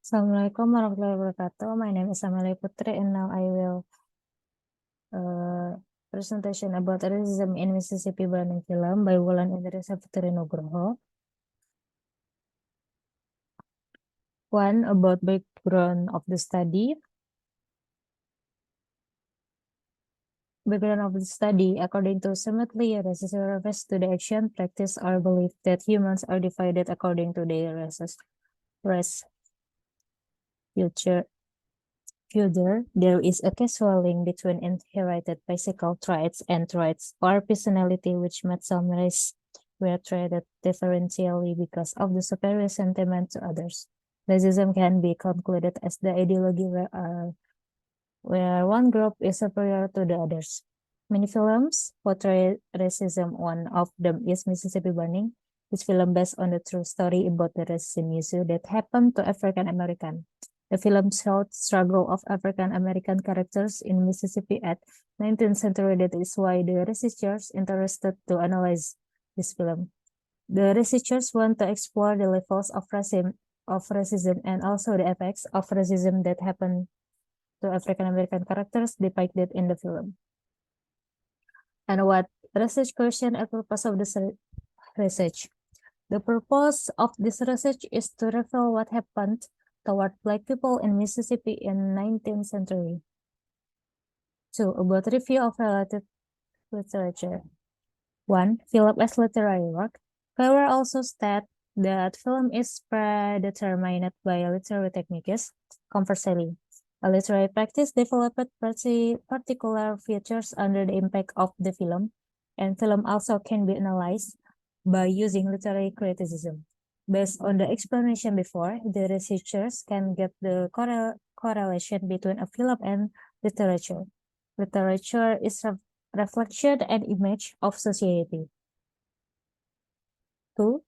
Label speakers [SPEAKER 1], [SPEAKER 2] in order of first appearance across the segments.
[SPEAKER 1] Assalamualaikum warahmatullahi wabarakatuh. My name is Amallia Putri, and now I will presentation about racism in Mississippi Burning film by Wulan Indri Safitri Nugroho. One, about background of the study. Background of the study, according to Amallia, racism refers to the action, practice, or belief that humans are divided according to their race, future. Further, there is a causal link between inherited physical traits and traits or personality which made some race were treated differentially because of the superior sentiment to others. Racism can be concluded as the ideology where one group is superior to the others. Many films portray racism. One of them is Mississippi Burning. This film based on the true story about the racism issue that happened to African American. The film showed struggle of African American characters in Mississippi at 19th century. That is why the researchers interested to analyze this film. The researchers want to explore the levels of racism and also the effects of racism that happen to African American characters depicted in the film. And what research question and purpose of this research? The purpose of this research is to reveal what happened toward Black people in Mississippi in 19th century. 2. About review of related literature. 1. Film as literary work. Clever also state that film is predetermined by literary techniques. Conversely, a literary practice developed particular features under the impact of the film, and film also can be analyzed by using literary criticism. Based on the explanation before, the researchers can get the correlation between a film and literature. Literature is a reflection and image of society. 2.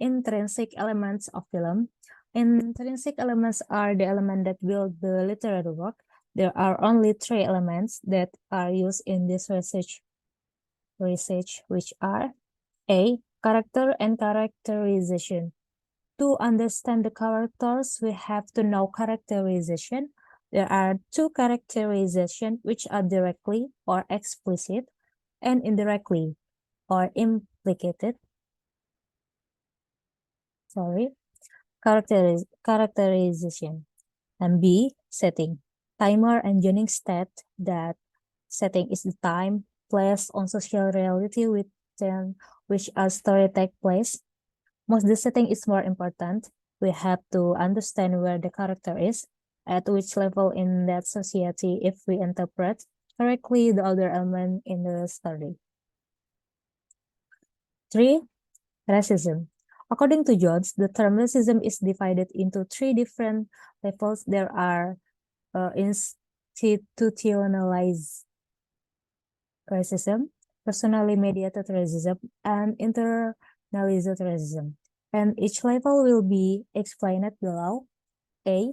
[SPEAKER 1] Intrinsic elements of film. Intrinsic elements are the elements that build the literary work. There are only 3 elements that are used in this research, which are A. Character and characterization. To understand the characters, we have to know characterization. There are 2 characterizations which are directly or explicit and indirectly or implicated. Characterization. And B, setting. Timer and Jennings state that setting is the time, place, on social reality within which a story takes place. Most the setting is more important. We have to understand where the character is, at which level in that society if we interpret correctly the other element in the story. 3. Racism. According to Jones, the term racism is divided into 3 different levels. There are institutionalized racism, personally mediated racism, and internalized racism. And each level will be explained below. A.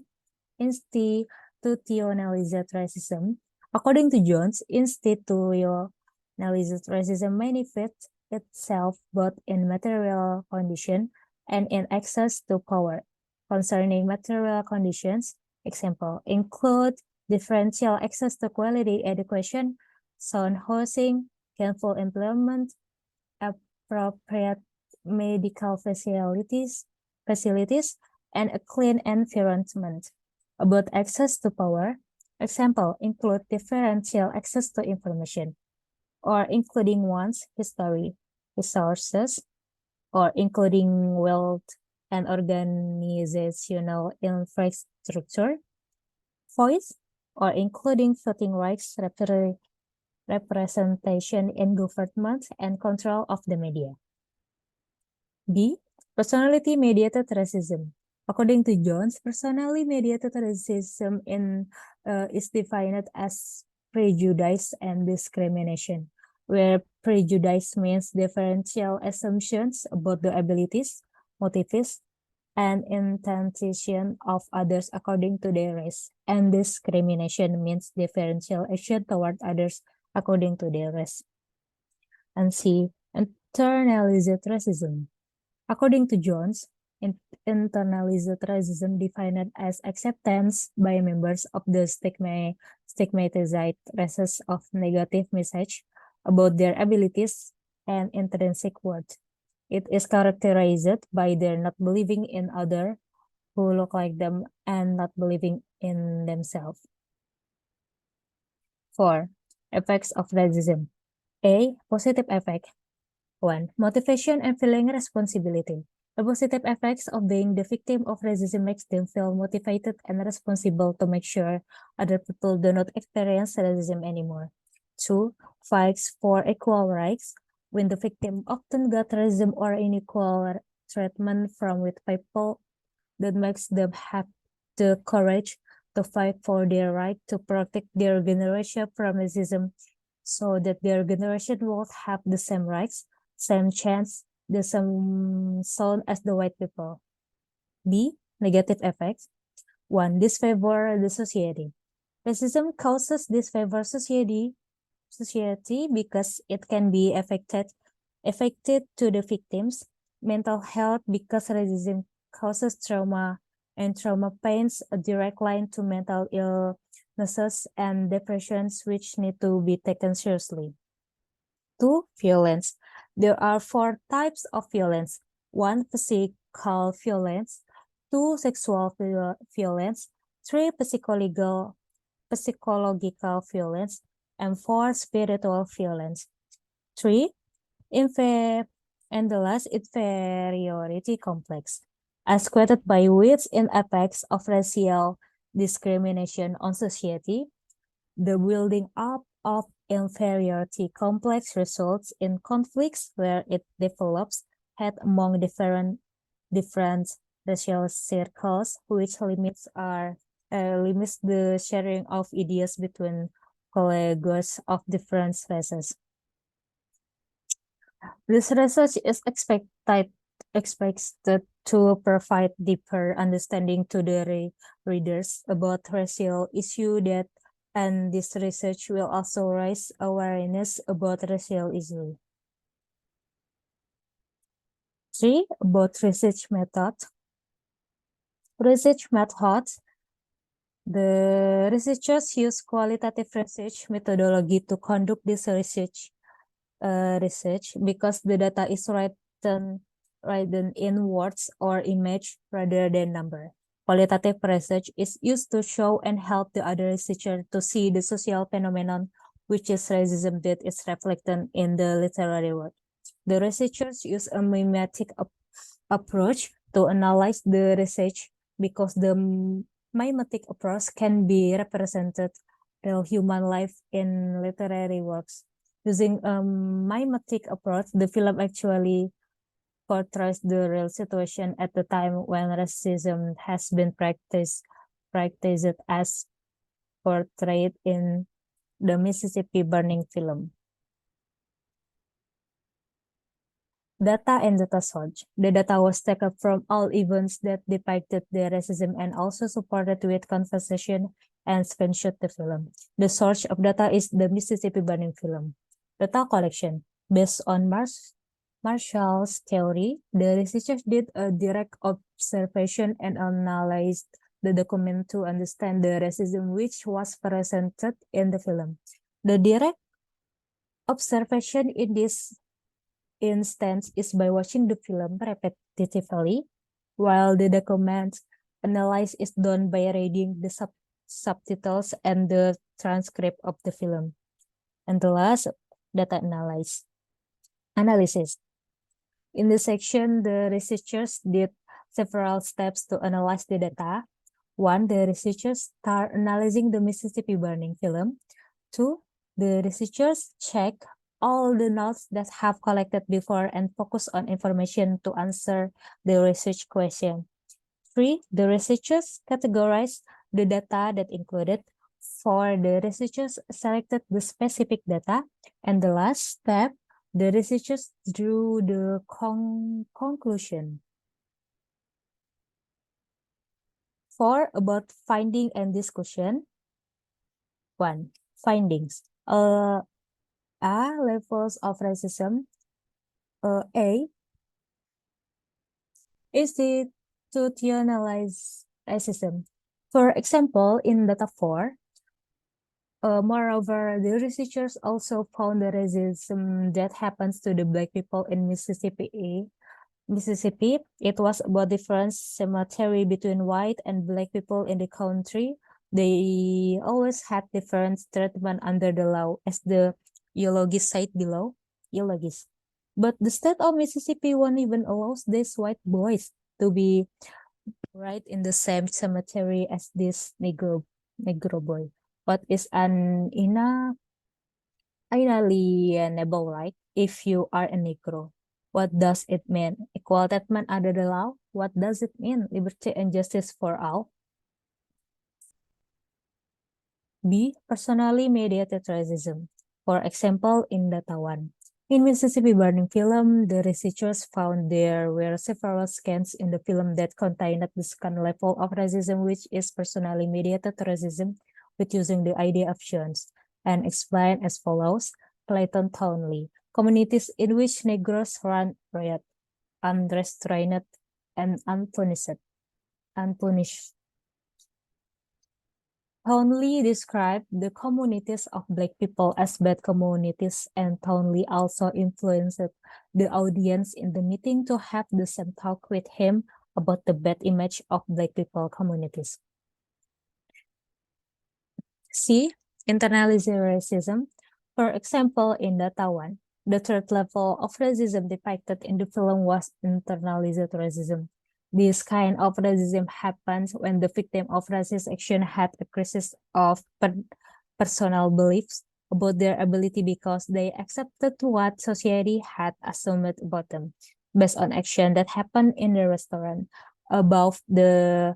[SPEAKER 1] Institutionalized racism. According to Jones, institutionalized racism manifests itself both in material condition and in access to power. Concerning material conditions, example include differential access to quality education, sound housing, gainful employment, appropriate medical facilities, and a clean environment. About access to power, example include differential access to information, or including one's history, resources, or including wealth and organizational infrastructure, voice, or including voting rights, representation in government, and control of the media. B. Personality mediated racism. According to Jones, personally mediated racism is defined as prejudice and discrimination, where prejudice means differential assumptions about the abilities, motives, and intention of others according to their race, and discrimination means differential action toward others according to their race. And C. Internalized racism. According to Jones, internalized racism defined as acceptance by members of the stigmatized races of negative message about their abilities and intrinsic worth. It is characterized by their not believing in others who look like them and not believing in themselves. 4. Effects of racism. A. Positive effect. 1. Motivation and feeling responsibility. The positive effects of being the victim of racism makes them feel motivated and responsible to make sure other people do not experience racism anymore. 2. Fights for equal rights. When the victim often got racism or unequal treatment from with people, that makes them have the courage to fight for their right to protect their generation from racism so that their generation will have the same rights, same chance, the same sound as the white people. B. Negative effects. 1. Disfavor the society. Racism causes disfavor society because it can be affected to the victims. Mental health because racism causes trauma, and trauma pains a direct line to mental illnesses and depressions which need to be taken seriously. 2. Violence. There are 4 types of violence. 1. Physical violence. 2. Sexual violence. 3. Psychological violence. And 4. Spiritual violence. 3. And the last, inferiority complex. As quoted by Witts in Effects of Racial Discrimination on Society, the building up of inferiority complex results in conflicts where it develops hate among different racial circles, which limits the sharing of ideas between colleagues of different races. This research is expected to provide deeper understanding to the readers about racial issue and this research will also raise awareness about racial issue. 3. About research method. Research methods. The researchers use qualitative research methodology to conduct this research because the data is written in words or image rather than number. Qualitative research is used to show and help the other researcher to see the social phenomenon, which is racism that is reflected in the literary work. The researchers use a mimetic approach to analyze the research because the mimetic approach can be represented real human life in literary works. Using a mimetic approach, the film actually portrays the real situation at the time when racism has been practiced as portrayed in the Mississippi Burning film. Data and data source. The data was taken from all events that depicted the racism and also supported with conversation and screenshot the film. The source of data is the Mississippi Burning film. Data collection. Based on Marshall's theory, the researchers did a direct observation and analyzed the document to understand the racism which was presented in the film. The direct observation in this instance is by watching the film repetitively, while the document analysis is done by reading the subtitles and the transcript of the film. And the last, data analysis. In the section, the researchers did several steps to analyze the data. 1. The researchers start analyzing the Mississippi Burning film. 2. The researchers check all the notes that have collected before and focus on information to answer the research question. 3. The researchers categorize the data that included. 4. The researchers selected the specific data. And the last step, the researchers drew the conclusion. 4. About finding and discussion. 1. Findings. Levels of racism. A. institutionalized racism. For example, in data 4, moreover, the researchers also found the racism that happens to the Black people in Mississippi. It was about different cemetery between white and Black people in the country. They always had different treatment under the law, as the eulogist said below. Eulogist. But the state of Mississippi won't even allows these white boys to be right in the same cemetery as this Negro boy. What is an inalienable right if you are a Negro? What does it mean? Equal treatment under the law? What does it mean? Liberty and justice for all? B. Personally mediated racism. For example, in Data 1. In Mississippi Burning film, the researchers found there were several scans in the film that contained the scan level of racism, which is personally mediated racism, with using the idea of zones, and explained as follows. Clayton Townley. Communities in which Negroes run riot, unrestrained and unpunished. Townley described the communities of Black people as bad communities, and Townley also influenced the audience in the meeting to have the same talk with him about the bad image of Black people communities. C. Internalized racism. For example, in Data 1, the third level of racism depicted in the film was internalized racism. This kind of racism happens when the victim of racist action had a crisis of personal beliefs about their ability because they accepted what society had assumed about them based on action that happened in the restaurant. Above, the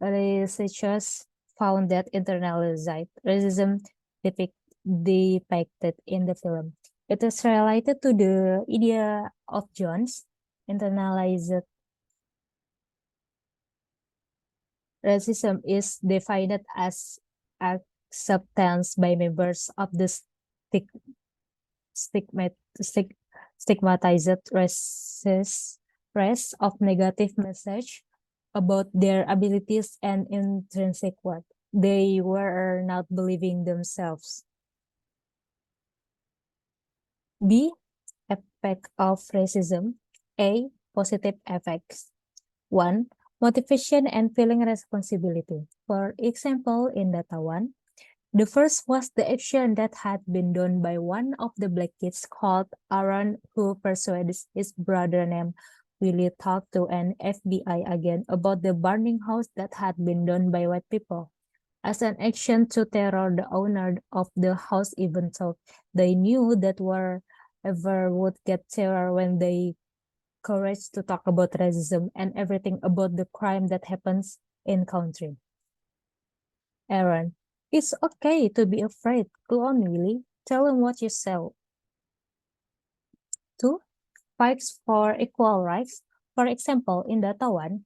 [SPEAKER 1] researchers found that internalized racism depicted in the film. It is related to the idea of Jones. Internalized racism is defined as acceptance by members of the stigmatized race of negative message about their abilities and intrinsic worth. They were not believing themselves. B. Effect of racism. A. Positive effects. 1. Motivation and feeling responsibility. For example, in Data 1, the first was the action that had been done by one of the Black kids called Aaron, who persuaded his brother named Willie talk to an FBI agent about the burning house that had been done by white people. As an action to terror the owner of the house, even though they knew that whoever would get terror when they courage to talk about racism and everything about the crime that happens in country. Aaron, it's okay to be afraid. Go on, Willie. Tell him what you saw. 2. Fights for equal rights. For example, in Data 1,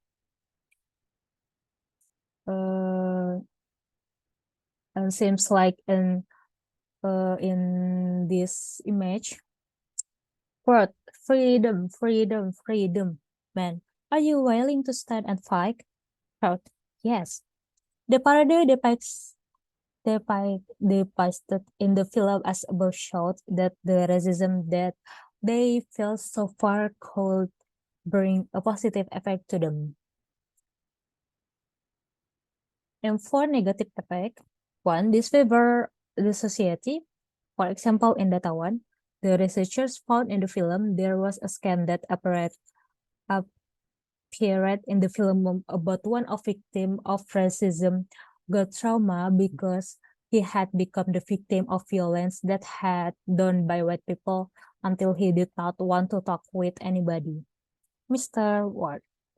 [SPEAKER 1] seems like in this image, quote, freedom, freedom, freedom. Man, are you willing to stand and fight? Quote, yes. The parody depicted in the film as above showed that the racism that they feel so far could bring a positive effect to them. And for negative effect, 1. Disfavor the society. For example, in Data 1, the researchers found in the film there was a scam that appeared in the film about one of victim of racism got trauma because he had become the victim of violence that had done by white people until he did not want to talk with anybody. Mr.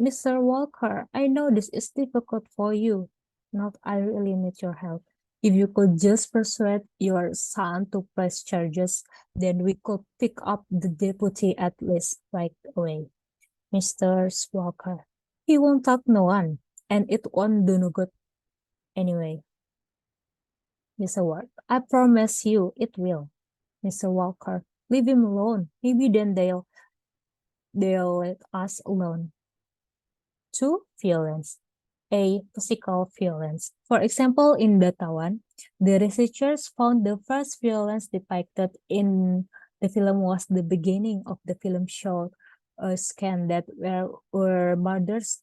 [SPEAKER 1] Mr. Walker, I know this is difficult for you. Not, I really need your help. If you could just persuade your son to press charges, then we could pick up the deputy at least right away. Mr. Walker, he won't talk no one, and it won't do no good anyway. Mr. Ward, I promise you it will. Mr. Walker, leave him alone. Maybe then they'll they let us alone. 2. Violence. A. Physical violence. For example, in Datawan, the researchers found the first violence depicted in the film was the beginning of the film showed a scan that were murders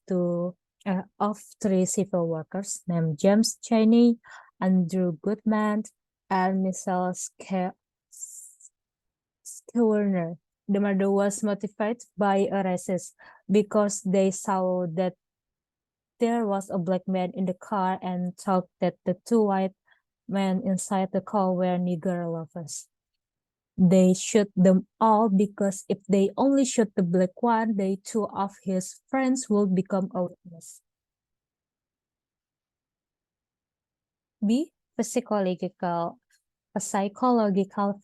[SPEAKER 1] of 3 civil workers named James Cheney, Andrew Goodman, and Michelle Skewerner. The murder was motivated by a racist because they saw that there was a black man in the car and thought that the 2 white men inside the car were nigger lovers. They shoot them all because if they only shoot the black one, they 2 of his friends would become a witness. B. Psychological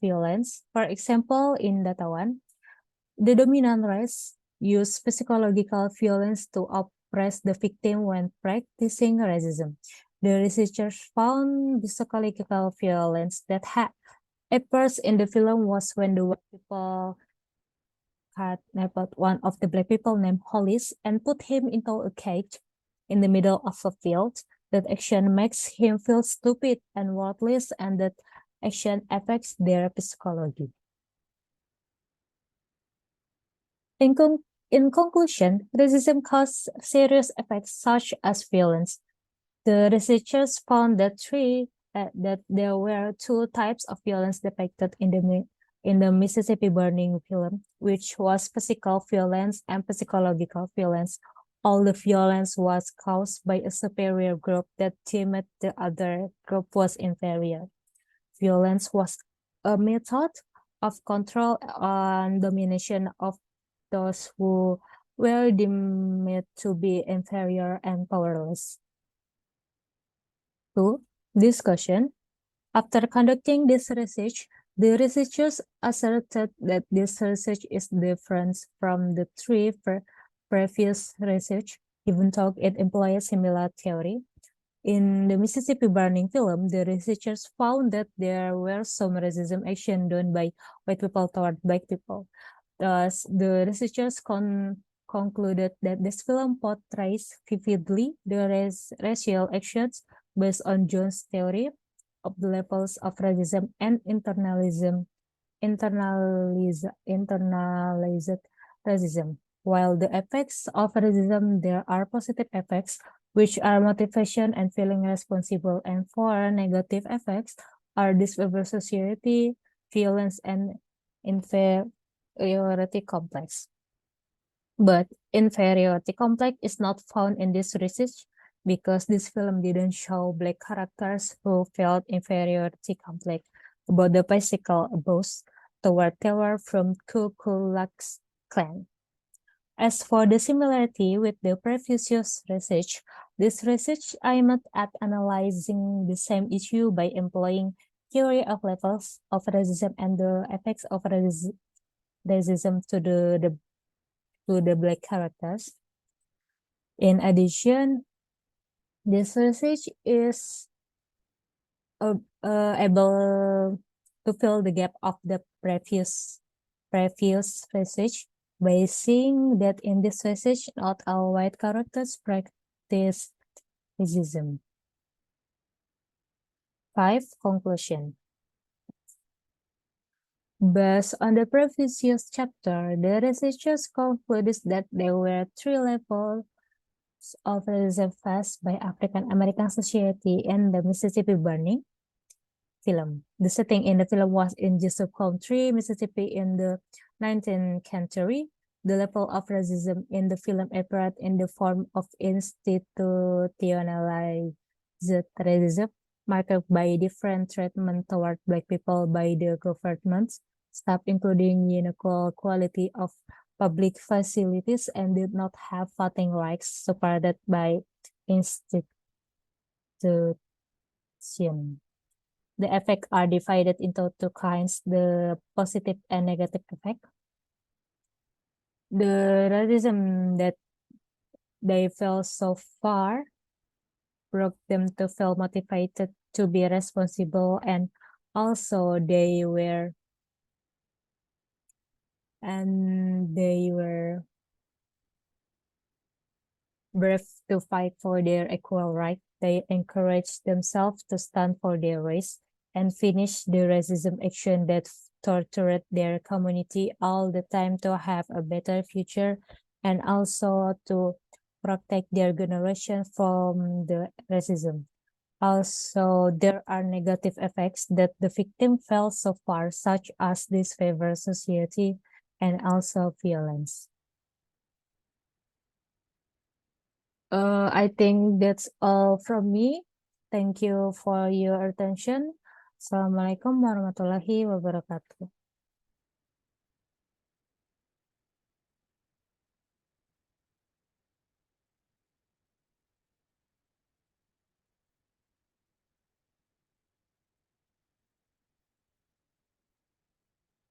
[SPEAKER 1] violence. For example, in Datawan, the dominant race used psychological violence to oppress the victim when practicing racism. The researchers found the psychological violence that had appears in the film was when the white people kidnapped one of the black people named Hollis and put him into a cage in the middle of a field. That action makes him feel stupid and worthless, and that action affects their psychology. In, in conclusion, racism causes serious effects such as violence. The researchers found that there were 2 types of violence depicted in the Mississippi Burning film, which was physical violence and psychological violence. All the violence was caused by a superior group that deemed the other group was inferior. Violence was a method of control and domination of those who were deemed to be inferior and powerless. 2. Discussion. After conducting this research, the researchers asserted that this research is different from the 3 previous research, even though it employs similar theory. In the Mississippi Burning film, the researchers found that there were some racism action done by white people toward black people. Thus, the researchers concluded that this film portrays vividly the racial actions based on Jones' theory of the levels of racism and internalized racism. While the effects of racism, there are positive effects, which are motivation and feeling responsible, and 4 negative effects are disfavor society, violence, and inferiority complex. But inferiority complex is not found in this research because this film didn't show black characters who felt inferiority complex about the physical abuse toward terror from Ku Klux Klan. As for the similarity with the previous research, this research aimed at analyzing the same issue by employing theory of levels of racism and the effects of racism to the black characters. In addition, this research is able to fill the gap of the previous research by seeing that in this research, not all white characters practice racism. 5. Conclusion. Based on the previous chapter, the researchers concluded that there were 3 levels of racism faced by African American society in the Mississippi Burning film. The setting in the film was in Jesup Country, Mississippi in the 19th century. The level of racism in the film appeared in the form of institutionalized racism, marked by different treatment toward black people by the government staff, including unequal quality of public facilities, and did not have voting rights supported by institution. The effects are divided into 2 kinds, the positive and negative effect. The racism that they felt so far broke them to feel motivated to be responsible, and also they were and they were brave to fight for their equal right. They encouraged themselves to stand for their race and finish the racism action that tortured their community all the time to have a better future and also to protect their generation from the racism. Also, there are negative effects that the victim felt so far, such as disfavor society and also violence. I think that's all from me. Thank you for your attention. Assalamualaikum warahmatullahi wabarakatuh.